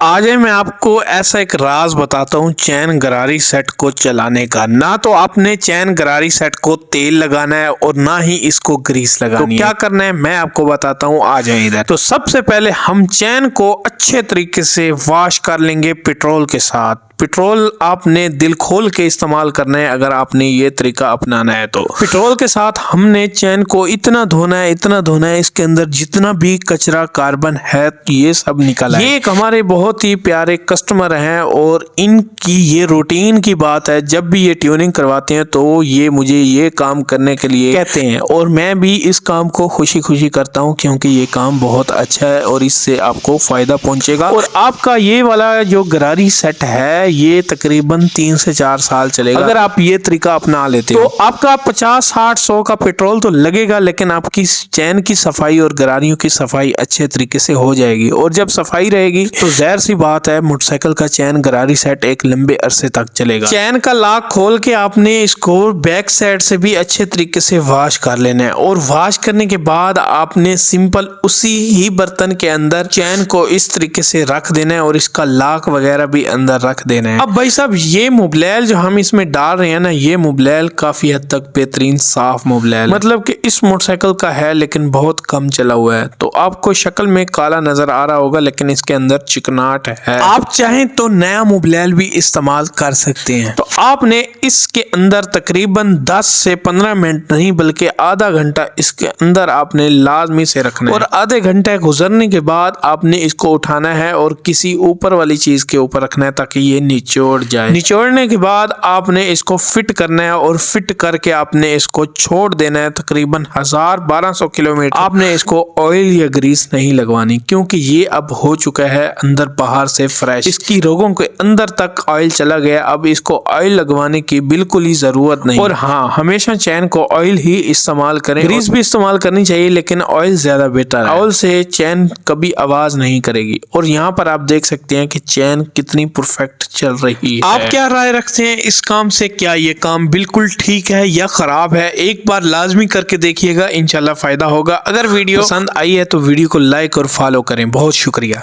آج میں آپ کو ایسا ایک راز بتاتا ہوں چین گراری سیٹ کو چلانے کا۔ نہ تو آپ نے چین گراری سیٹ کو تیل لگانا ہے اور نہ ہی اس کو گریس لگانی ہے۔ تو کیا کرنا ہے میں آپ کو بتاتا ہوں، آ جائیں ادھر۔ تو سب سے پہلے ہم چین کو اچھے طریقے سے واش کر لیں گے پیٹرول کے ساتھ۔ پیٹرول آپ نے دل کھول کے استعمال کرنا ہے اگر آپ نے یہ طریقہ اپنانا ہے تو۔ پیٹرول کے ساتھ ہم نے چین کو اتنا دھونا ہے اس کے اندر جتنا بھی کچرا کاربن ہے یہ سب نکل آئے۔ یہ ایک ہمارے بہت ہی پیارے کسٹمر ہیں اور ان کی یہ روٹین کی بات ہے، جب بھی یہ ٹیوننگ کرواتے ہیں تو یہ مجھے یہ کام کرنے کے لیے کہتے ہیں اور میں بھی اس کام کو خوشی خوشی کرتا ہوں کیونکہ یہ کام بہت اچھا ہے اور اس سے آپ کو فائدہ پہنچے گا۔ اور آپ کا یہ والا جو گراری سیٹ ہے یہ تقریباً 3 سے 4 سال چلے گا اگر آپ یہ طریقہ اپنا لیتے تو آپ کا 50 60 100 کا پیٹرول تو لگے گا، لیکن آپ کی چین کی صفائی اور گراریوں کی صفائی اچھے طریقے سے ہو جائے گی۔ اور جب صفائی رہے گی تو ظاہر سی بات ہے موٹر سائیکل کا چین گراری سیٹ ایک لمبے عرصے تک چلے گا۔ چین کا لاک کھول کے آپ نے اس کو بیک سائڈ سے بھی اچھے طریقے سے واش کر لینا ہے اور واش کرنے کے بعد آپ نے سمپل اسی ہی برتن کے اندر چین کو اس طریقے سے رکھ دینا ہے اور اس کا لاک وغیرہ بھی اندر رکھ دینا ہے۔ اب بھائی صاحب یہ موبلائل جو ہم اس میں ڈال رہے ہیں نا، یہ موبلائل کافی حد تک بہترین صاف موبلائل مطلب کہ اس موٹر سائیکل کا ہے لیکن بہت کم چلا ہوا ہے، تو آپ کو شکل میں کالا نظر آ رہا ہوگا لیکن اس کے اندر چکناٹ ہے۔ آپ چاہیں تو نیا موبلائل بھی استعمال کر سکتے ہیں۔ تو آپ نے اس کے اندر تقریباً 10 سے 15 منٹ نہیں بلکہ آدھا گھنٹہ اس کے اندر آپ نے لازمی سے رکھنا ہے، اور آدھے گھنٹے گزرنے کے بعد آپ نے اس کو اٹھانا ہے اور کسی اوپر والی چیز کے اوپر رکھنا ہے تاکہ یہ نچوڑ جائے۔ نچوڑنے کے بعد آپ نے اس کو فٹ کرنا ہے اور فٹ کر کے آپ نے اس کو چھوڑ دینا ہے تقریباً 1200 کلومیٹر۔ آپ نے اس کو آئل یا گریس نہیں لگوانی کیونکہ یہ اب ہو چکا ہے اندر باہر سے فریش، اس کی روگوں کے اندر تک آئل چلا گیا، اب اس کو آئل لگوانے کی بالکل ہی ضرورت نہیں۔ اور ہاں، ہمیشہ چین کو آئل ہی استعمال کریں، گریس بھی استعمال کرنی چاہیے لیکن آئل زیادہ بہتر ہے، آئل سے چین کبھی آواز نہیں کرے گی۔ اور یہاں پر آپ دیکھ سکتے ہیں کہ چین کتنی پرفیکٹ چل رہی ہے۔ آپ کیا رائے رکھتے ہیں اس کام سے؟ کیا یہ کام بالکل ٹھیک ہے یا خراب ہے؟ ایک بار لازمی کر کے دیکھیے گا، انشاءاللہ فائدہ ہوگا۔ اگر ویڈیو پسند آئی ہے تو ویڈیو کو لائک اور فالو کریں۔ بہت شکریہ۔